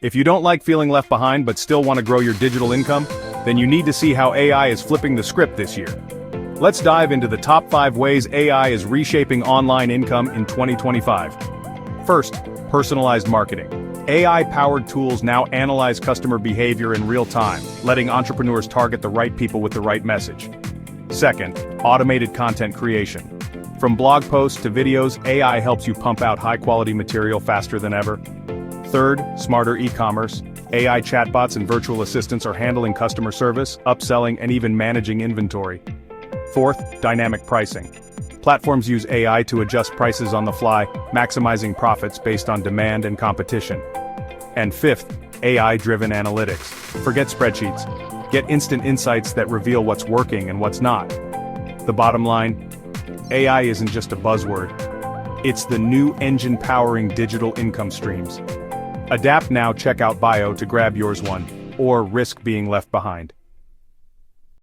If you don't like feeling left behind but still want to grow your digital income, then you need to see how AI is flipping the script this year. Let's dive into the top 5 ways AI is reshaping online income in 2025. First, personalized marketing. AI-powered tools now analyze customer behavior in real time, letting entrepreneurs target the right people with the right message. Second, automated content creation. From blog posts to videos, AI helps you pump out high-quality material faster than ever. Third, smarter e-commerce. AI chatbots and virtual assistants are handling customer service, upselling, and even managing inventory. Fourth, dynamic pricing. Platforms use AI to adjust prices on the fly, maximizing profits based on demand and competition. And fifth, AI-driven analytics. Forget spreadsheets. Get instant insights that reveal what's working and what's not. The bottom line, AI isn't just a buzzword. It's the new engine powering digital income streams. Adapt now, check out Bio to grab yours one, or risk being left behind.